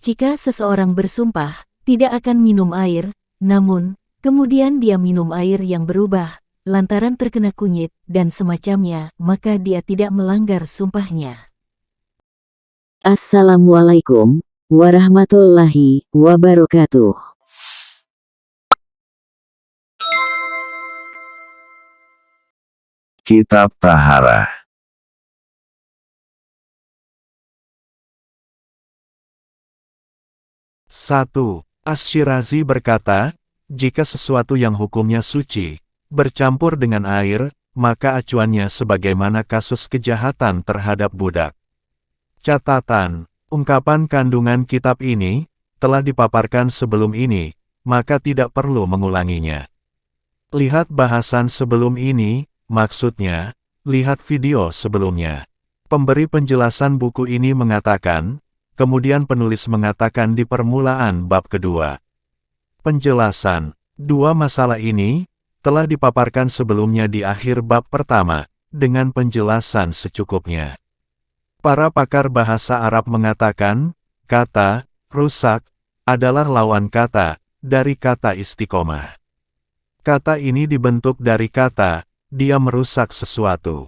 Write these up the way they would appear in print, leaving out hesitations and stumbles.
Jika seseorang bersumpah tidak akan minum air, namun kemudian dia minum air yang berubah, lantaran terkena kunyit dan semacamnya, maka dia tidak melanggar sumpahnya. Assalamualaikum warahmatullahi wabarakatuh. Kitab Taharah. Satu. Asy-Syirazi berkata, jika sesuatu yang hukumnya suci, bercampur dengan air, maka acuannya sebagaimana kasus kejahatan terhadap budak. Catatan, ungkapan kandungan kitab ini, telah dipaparkan sebelum ini, maka tidak perlu mengulanginya. Lihat bahasan sebelum ini, maksudnya, lihat video sebelumnya. Pemberi penjelasan buku ini mengatakan, kemudian penulis mengatakan di permulaan bab kedua. Penjelasan, dua masalah ini, telah dipaparkan sebelumnya di akhir bab pertama, dengan penjelasan secukupnya. Para pakar bahasa Arab mengatakan, kata, rusak, adalah lawan kata, dari kata istiqomah. Kata ini dibentuk dari kata, dia merusak sesuatu.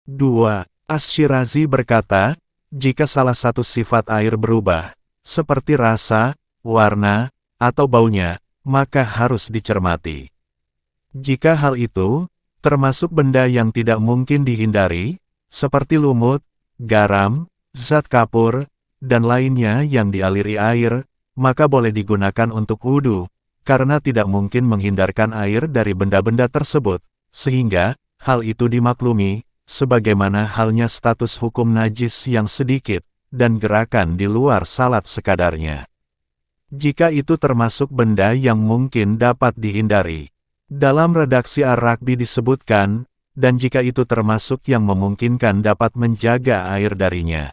2. Asy-Syirazi berkata, jika salah satu sifat air berubah, seperti rasa, warna, atau baunya, maka harus dicermati. Jika hal itu, termasuk benda yang tidak mungkin dihindari, seperti lumut, garam, zat kapur, dan lainnya yang dialiri air, maka boleh digunakan untuk wudhu, karena tidak mungkin menghindarkan air dari benda-benda tersebut, sehingga, hal itu dimaklumi, sebagaimana halnya status hukum najis yang sedikit, dan gerakan di luar salat sekadarnya. Jika itu termasuk benda yang mungkin dapat dihindari. Dalam redaksi Ar-Rakbi disebutkan, dan jika itu termasuk yang memungkinkan dapat menjaga air darinya,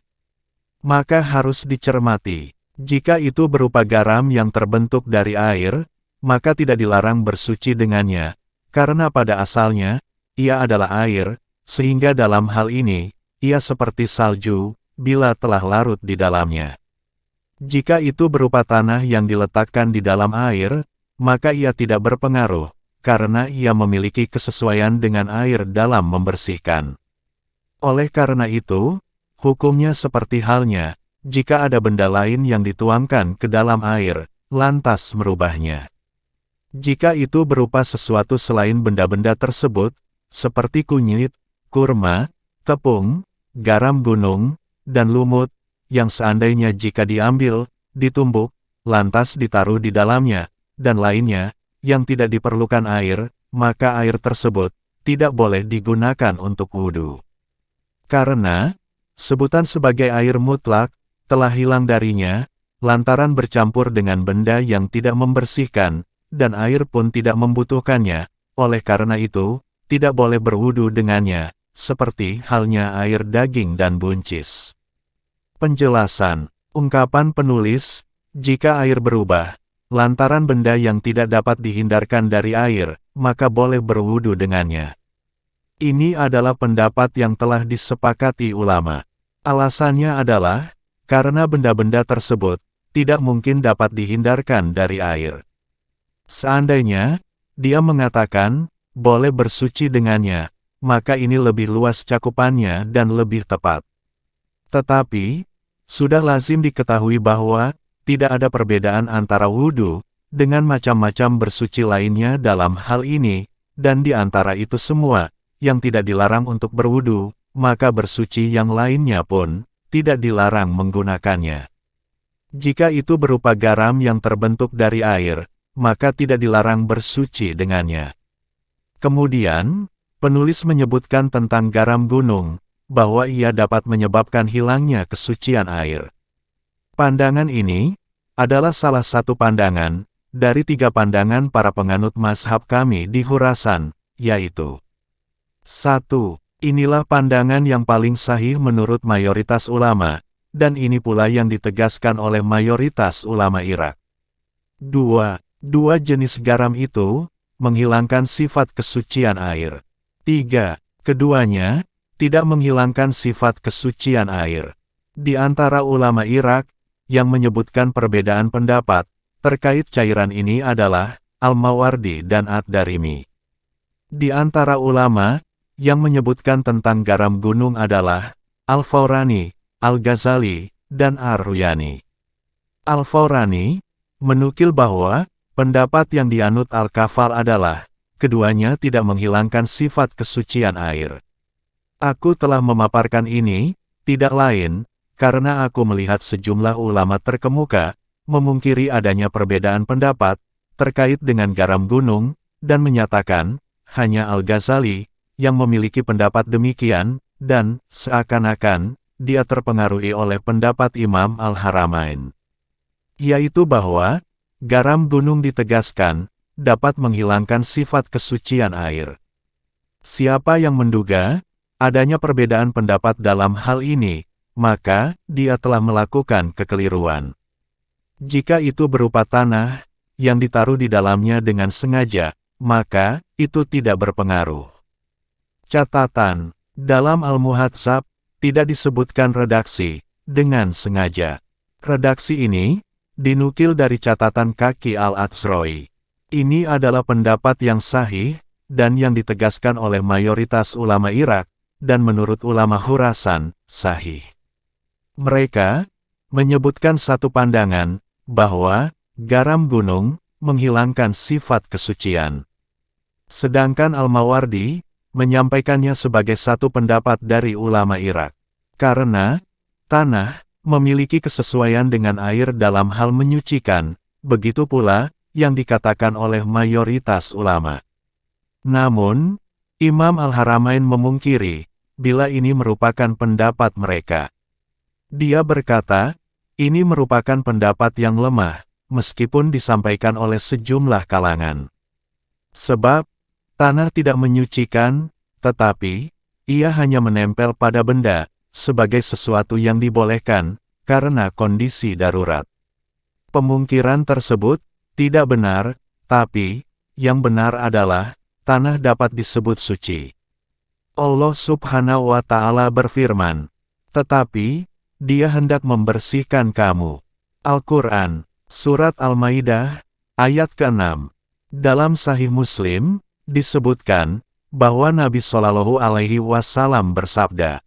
maka harus dicermati. Jika itu berupa garam yang terbentuk dari air, maka tidak dilarang bersuci dengannya, karena pada asalnya, ia adalah air, sehingga dalam hal ini, ia seperti salju, bila telah larut di dalamnya. Jika itu berupa tanah yang diletakkan di dalam air, maka ia tidak berpengaruh, karena ia memiliki kesesuaian dengan air dalam membersihkan. Oleh karena itu, hukumnya seperti halnya, jika ada benda lain yang dituangkan ke dalam air, lantas merubahnya. Jika itu berupa sesuatu selain benda-benda tersebut, seperti kunyit, kurma, tepung, garam gunung, dan lumut, yang seandainya jika diambil, ditumbuk, lantas ditaruh di dalamnya, dan lainnya, yang tidak diperlukan air, maka air tersebut tidak boleh digunakan untuk wudhu. Karena, sebutan sebagai air mutlak, telah hilang darinya, lantaran bercampur dengan benda yang tidak membersihkan, dan air pun tidak membutuhkannya, oleh karena itu, tidak boleh berwudhu dengannya, seperti halnya air daging dan buncis. Penjelasan, ungkapan penulis, jika air berubah, lantaran benda yang tidak dapat dihindarkan dari air, maka boleh berwudhu dengannya. Ini adalah pendapat yang telah disepakati ulama. Alasannya adalah, karena benda-benda tersebut, tidak mungkin dapat dihindarkan dari air. Seandainya, dia mengatakan, boleh bersuci dengannya, maka ini lebih luas cakupannya dan lebih tepat. Tetapi, sudah lazim diketahui bahwa, tidak ada perbedaan antara wudhu, dengan macam-macam bersuci lainnya dalam hal ini, dan di antara itu semua, yang tidak dilarang untuk berwudhu, maka bersuci yang lainnya pun, tidak dilarang menggunakannya. Jika itu berupa garam yang terbentuk dari air, maka tidak dilarang bersuci dengannya. Kemudian, penulis menyebutkan tentang garam gunung, bahwa ia dapat menyebabkan hilangnya kesucian air. Pandangan ini, adalah salah satu pandangan, dari 3 pandangan para penganut mazhab kami di Khurasan, yaitu 1. Inilah pandangan yang paling sahih menurut mayoritas ulama, dan ini pula yang ditegaskan oleh mayoritas ulama Irak. 2. Dua jenis garam itu, menghilangkan sifat kesucian air. 3. Keduanya tidak menghilangkan sifat kesucian air. Di antara ulama Irak yang menyebutkan perbedaan pendapat terkait cairan ini adalah Al-Mawardi dan Ad-Darimi. Di antara ulama yang menyebutkan tentang garam gunung adalah Al-Fawrani, Al-Ghazali, dan Ar-Ruyani. Al-Fawrani menukil bahwa pendapat yang dianut Al-Kafal adalah keduanya tidak menghilangkan sifat kesucian air. Aku telah memaparkan ini, tidak lain, karena aku melihat sejumlah ulama terkemuka memungkiri adanya perbedaan pendapat terkait dengan garam gunung, dan menyatakan, hanya Al-Ghazali yang memiliki pendapat demikian, dan seakan-akan dia terpengaruhi oleh pendapat Imam Al-Haramain, yaitu bahwa garam gunung ditegaskan dapat menghilangkan sifat kesucian air. Siapa yang menduga adanya perbedaan pendapat dalam hal ini, maka dia telah melakukan kekeliruan. Jika itu berupa tanah yang ditaruh di dalamnya dengan sengaja, maka itu tidak berpengaruh. Catatan: dalam Al-Muhadzab tidak disebutkan redaksi dengan sengaja. Redaksi ini dinukil dari catatan kaki Al-Atsroi. Ini adalah pendapat yang sahih dan yang ditegaskan oleh mayoritas ulama Irak, dan menurut ulama Khurasan, sahih. Mereka menyebutkan satu pandangan bahwa garam gunung menghilangkan sifat kesucian. Sedangkan Al-Mawardi menyampaikannya sebagai satu pendapat dari ulama Irak. Karena tanah memiliki kesesuaian dengan air dalam hal menyucikan, begitu pula yang dikatakan oleh mayoritas ulama. Namun, Imam Al-Haramain memungkiri bila ini merupakan pendapat mereka. Dia berkata, ini merupakan pendapat yang lemah, meskipun disampaikan oleh sejumlah kalangan. Sebab, tanah tidak menyucikan, tetapi ia hanya menempel pada benda, sebagai sesuatu yang dibolehkan, karena kondisi darurat. Pemungkiran tersebut tidak benar, tapi yang benar adalah tanah dapat disebut suci. Allah Subhanahu wa Ta'ala berfirman, tetapi Dia hendak membersihkan kamu. Al-Quran, Surat Al-Maidah, ayat ke-6. Dalam Sahih Muslim, disebutkan bahwa Nabi Shallallahu Alaihi Wasallam bersabda,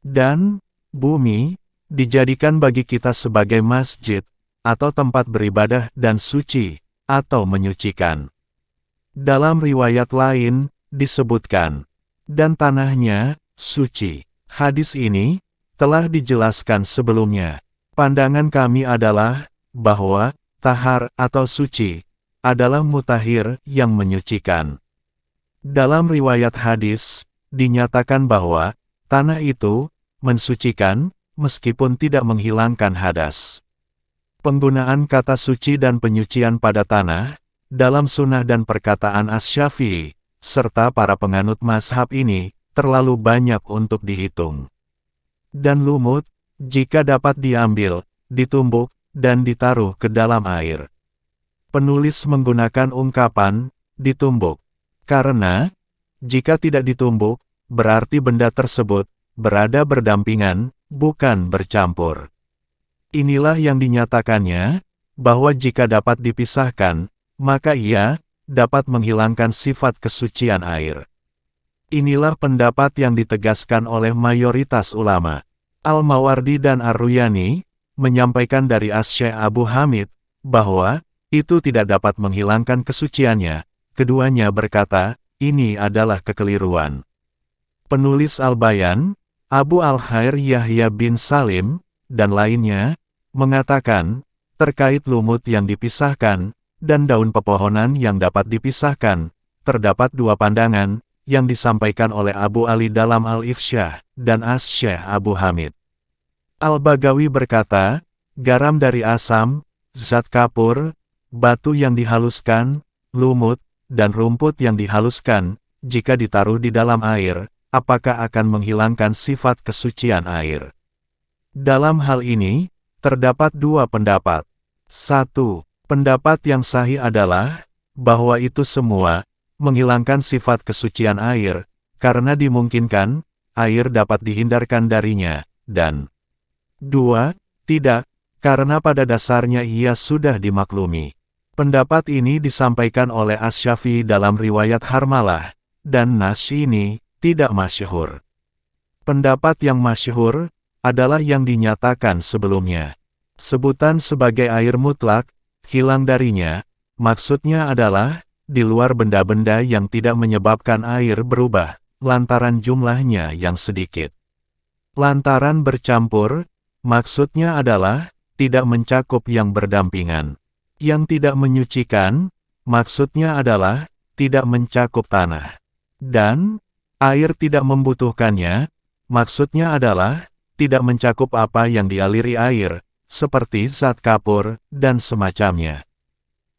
dan bumi dijadikan bagi kita sebagai masjid, atau tempat beribadah dan suci, atau menyucikan. Dalam riwayat lain, disebutkan, dan tanahnya suci. Hadis ini telah dijelaskan sebelumnya. Pandangan kami adalah bahwa tahar atau suci adalah mutahhir yang menyucikan. Dalam riwayat hadis, dinyatakan bahwa tanah itu mensucikan meskipun tidak menghilangkan hadas. Penggunaan kata suci dan penyucian pada tanah dalam sunnah dan perkataan Asy-Syafi'i serta para penganut mazhab ini terlalu banyak untuk dihitung. Dan lumut, jika dapat diambil, ditumbuk, dan ditaruh ke dalam air. Penulis menggunakan ungkapan, ditumbuk. Karena, jika tidak ditumbuk, berarti benda tersebut berada berdampingan, bukan bercampur. Inilah yang dinyatakannya, bahwa jika dapat dipisahkan, maka ia dapat menghilangkan sifat kesucian air. Inilah pendapat yang ditegaskan oleh mayoritas ulama. Al-Mawardi dan Ar-Ruyani menyampaikan dari Asy-Syaikh Abu Hamid bahwa itu tidak dapat menghilangkan kesuciannya. Keduanya berkata, ini adalah kekeliruan. Penulis Al-Bayan, Abu Al-Khair Yahya bin Salim, dan lainnya, mengatakan, terkait lumut yang dipisahkan, dan daun pepohonan yang dapat dipisahkan, terdapat dua pandangan, yang disampaikan oleh Abu Ali dalam Al-Ifsyah, dan Asy-Syaikh Abu Hamid. Al-Bagawi berkata, garam dari asam, zat kapur, batu yang dihaluskan, lumut, dan rumput yang dihaluskan, jika ditaruh di dalam air, apakah akan menghilangkan sifat kesucian air? Dalam hal ini, terdapat dua pendapat. 1. Pendapat yang sahih adalah, bahwa itu semua menghilangkan sifat kesucian air, karena dimungkinkan, air dapat dihindarkan darinya, dan 2. Tidak, karena pada dasarnya ia sudah dimaklumi. Pendapat ini disampaikan oleh Asy-Syafi'i dalam riwayat Harmalah, dan nas ini tidak masyhur. Pendapat yang masyhur adalah yang dinyatakan sebelumnya. Sebutan sebagai air mutlak, hilang darinya, maksudnya adalah, di luar benda-benda yang tidak menyebabkan air berubah, lantaran jumlahnya yang sedikit. Lantaran bercampur, maksudnya adalah, tidak mencakup yang berdampingan. Yang tidak menyucikan, maksudnya adalah, tidak mencakup tanah. Dan, air tidak membutuhkannya, maksudnya adalah, tidak mencakup apa yang dialiri air, seperti zat kapur, dan semacamnya.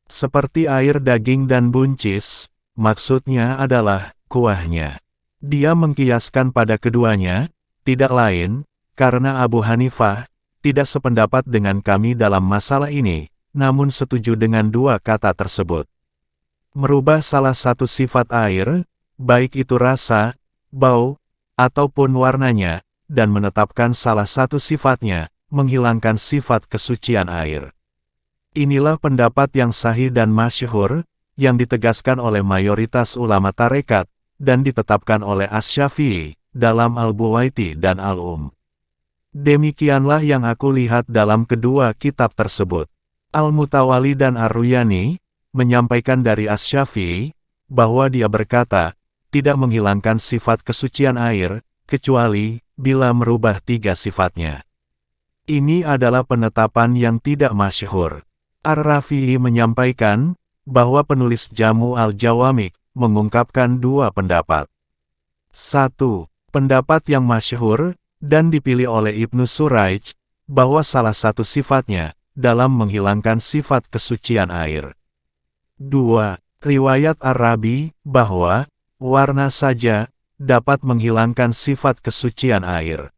Seperti air daging dan buncis, maksudnya adalah, kuahnya. Dia mengkiaskan pada keduanya, tidak lain, karena Abu Hanifah, tidak sependapat dengan kami dalam masalah ini, namun setuju dengan dua kata tersebut. Merubah salah satu sifat air, baik itu rasa, bau, ataupun warnanya, dan menetapkan salah satu sifatnya, menghilangkan sifat kesucian air. Inilah pendapat yang sahih dan masyhur, yang ditegaskan oleh mayoritas ulama tarekat, dan ditetapkan oleh Asy-Syafi'i, dalam Al-Buwaiti dan Al-Um. Demikianlah yang aku lihat dalam kedua kitab tersebut. Al-Mutawali dan Ar-Ruyani, menyampaikan dari Asy-Syafi'i, bahwa dia berkata, tidak menghilangkan sifat kesucian air, kecuali, bila merubah tiga sifatnya. Ini adalah penetapan yang tidak masyhur. Ar-Rafi'i menyampaikan, bahwa penulis Jamu al-Jawamik, mengungkapkan dua pendapat. 1. Pendapat yang masyhur, dan dipilih oleh Ibnu Suraij, bahwa salah satu sifatnya, dalam menghilangkan sifat kesucian air. 2. Riwayat Ar-Rabi, bahwa, warna saja, dapat menghilangkan sifat kesucian air.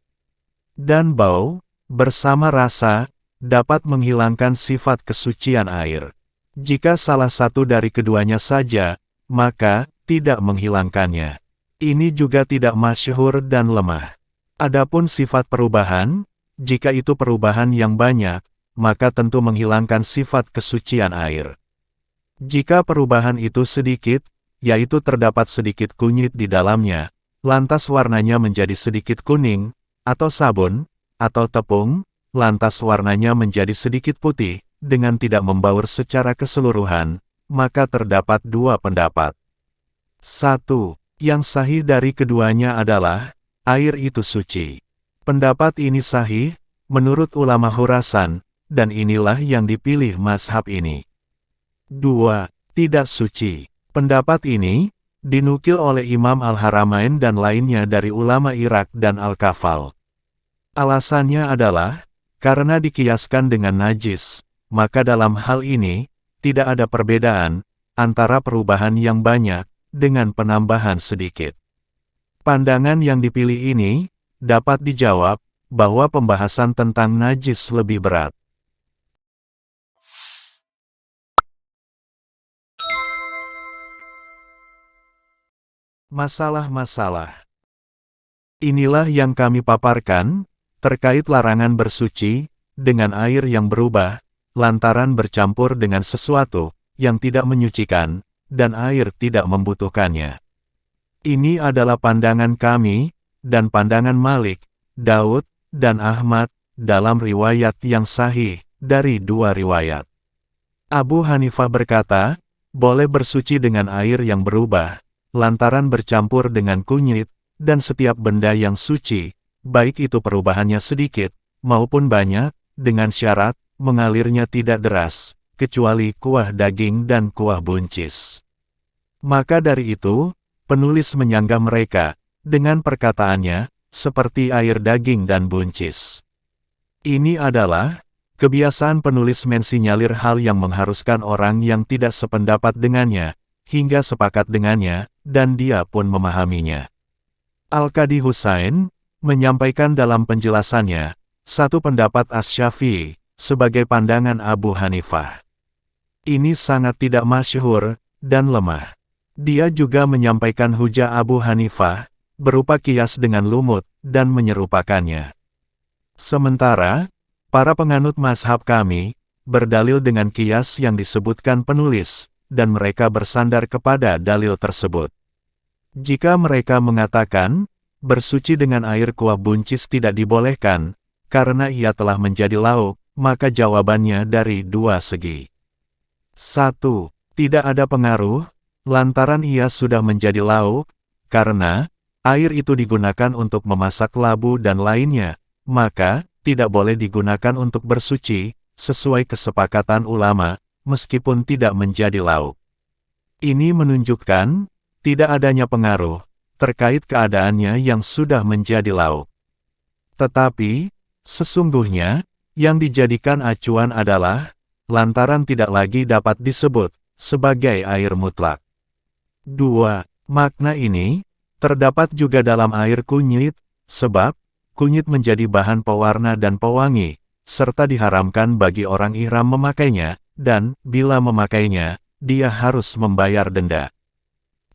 Dan bau, bersama rasa, dapat menghilangkan sifat kesucian air. Jika salah satu dari keduanya saja, maka, tidak menghilangkannya. Ini juga tidak masyhur dan lemah. Adapun sifat perubahan, jika itu perubahan yang banyak, maka tentu menghilangkan sifat kesucian air. Jika perubahan itu sedikit, yaitu terdapat sedikit kunyit di dalamnya, lantas warnanya menjadi sedikit kuning, atau sabun, atau tepung, lantas warnanya menjadi sedikit putih, dengan tidak membaur secara keseluruhan, maka terdapat dua pendapat. 1. Yang sahih dari keduanya adalah, air itu suci. Pendapat ini sahih, menurut ulama Khurasan, dan inilah yang dipilih mazhab ini. 2. Tidak suci. Pendapat ini, dinukil oleh Imam Al-Haramain dan lainnya dari ulama Irak dan Al-Kafal. Alasannya adalah, karena dikiaskan dengan najis, maka dalam hal ini, tidak ada perbedaan, antara perubahan yang banyak, dengan penambahan sedikit. Pandangan yang dipilih ini, dapat dijawab, bahwa pembahasan tentang najis lebih berat. Masalah-masalah. Inilah yang kami paparkan, terkait larangan bersuci, dengan air yang berubah, lantaran bercampur dengan sesuatu, yang tidak menyucikan, dan air tidak membutuhkannya. Ini adalah pandangan kami, dan pandangan Malik, Daud, dan Ahmad, dalam riwayat yang sahih, dari dua riwayat. Abu Hanifah berkata, boleh bersuci dengan air yang berubah, lantaran bercampur dengan kunyit, dan setiap benda yang suci, baik itu perubahannya sedikit, maupun banyak, dengan syarat, mengalirnya tidak deras, kecuali kuah daging dan kuah buncis. Maka dari itu, penulis menyanggah mereka, dengan perkataannya, seperti air daging dan buncis. Ini adalah, kebiasaan penulis mensinyalir hal yang mengharuskan orang yang tidak sependapat dengannya, hingga sepakat dengannya, dan dia pun memahaminya. Al-Qadi Husain, menyampaikan dalam penjelasannya, satu pendapat Asy-Syafi'i, sebagai pandangan Abu Hanifah. Ini sangat tidak masyhur, dan lemah. Dia juga menyampaikan hujah Abu Hanifah, berupa kias dengan lumut, dan menyerupakannya. Sementara, para penganut mazhab kami, berdalil dengan kias yang disebutkan penulis, dan mereka bersandar kepada dalil tersebut. Jika mereka mengatakan, bersuci dengan air kuah buncis tidak dibolehkan, karena ia telah menjadi lauk, maka jawabannya dari dua segi. 1. Tidak ada pengaruh, lantaran ia sudah menjadi lauk, karena air itu digunakan untuk memasak labu dan lainnya, maka tidak boleh digunakan untuk bersuci, sesuai kesepakatan ulama, meskipun tidak menjadi lauk. Ini menunjukkan tidak adanya pengaruh terkait keadaannya yang sudah menjadi lauk. Tetapi, sesungguhnya, yang dijadikan acuan adalah, lantaran tidak lagi dapat disebut sebagai air mutlak. 2. Makna ini terdapat juga dalam air kunyit, sebab kunyit menjadi bahan pewarna dan pewangi, serta diharamkan bagi orang ihram memakainya, dan bila memakainya, dia harus membayar denda.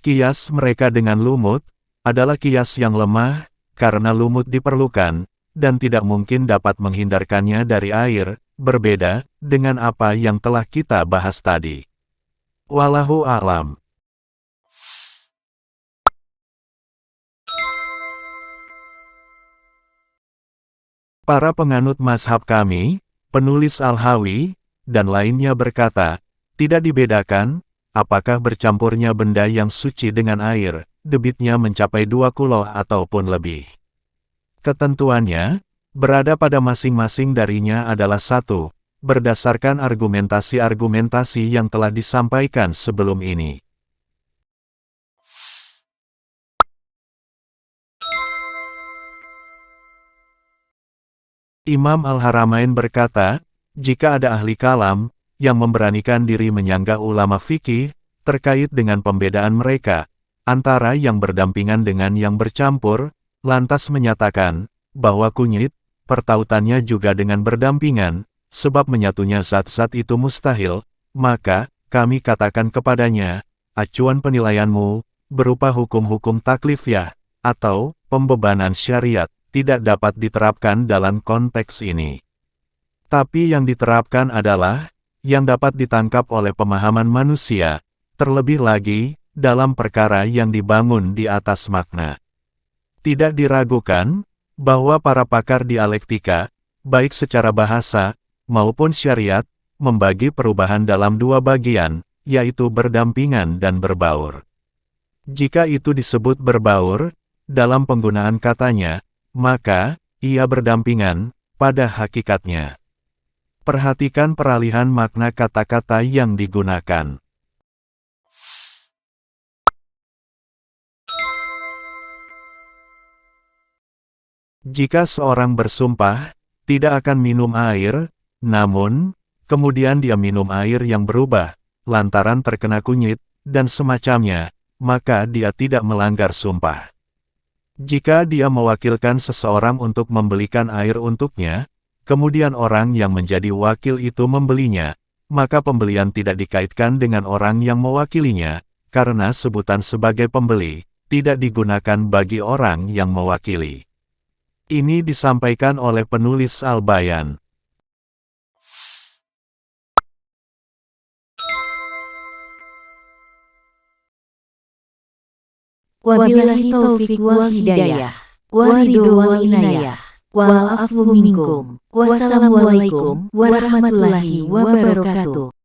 Kias mereka dengan lumut adalah kias yang lemah, karena lumut diperlukan, dan tidak mungkin dapat menghindarkannya dari air, berbeda dengan apa yang telah kita bahas tadi. Wallahu a'lam. Para penganut mazhab kami, penulis Al-Hawi, dan lainnya berkata, tidak dibedakan, apakah bercampurnya benda yang suci dengan air, debitnya mencapai 2 kuloh ataupun lebih. Ketentuannya, berada pada masing-masing darinya adalah satu, berdasarkan argumentasi-argumentasi yang telah disampaikan sebelum ini. Imam Al-Haramain berkata, jika ada ahli kalam, yang memberanikan diri menyanggah ulama fikih, terkait dengan pembedaan mereka, antara yang berdampingan dengan yang bercampur, lantas menyatakan, bahwa kunyit, pertautannya juga dengan berdampingan, sebab menyatunya zat-zat itu mustahil, maka, kami katakan kepadanya, acuan penilaianmu, berupa hukum-hukum taklifiyah, atau pembebanan syariat, tidak dapat diterapkan dalam konteks ini. Tapi yang diterapkan adalah, yang dapat ditangkap oleh pemahaman manusia, terlebih lagi, dalam perkara yang dibangun di atas makna. Tidak diragukan, bahwa para pakar dialektika, baik secara bahasa, maupun syariat, membagi perubahan dalam dua bagian, yaitu berdampingan dan berbaur. Jika itu disebut berbaur, dalam penggunaan katanya, maka, ia berdampingan, pada hakikatnya. Perhatikan peralihan makna kata-kata yang digunakan. Jika seorang bersumpah, tidak akan minum air, namun, kemudian dia minum air yang berubah, lantaran terkena kunyit, dan semacamnya, maka dia tidak melanggar sumpah. Jika dia mewakilkan seseorang untuk membelikan air untuknya, kemudian orang yang menjadi wakil itu membelinya, maka pembelian tidak dikaitkan dengan orang yang mewakilinya, karena sebutan sebagai pembeli, tidak digunakan bagi orang yang mewakili. Ini disampaikan oleh penulis Al-Bayan. Wabillahi taufiq wal hidayah, wal ridho wal inayah, wal afu minkum. Wassalamualaikum warahmatullahi wabarakatuh.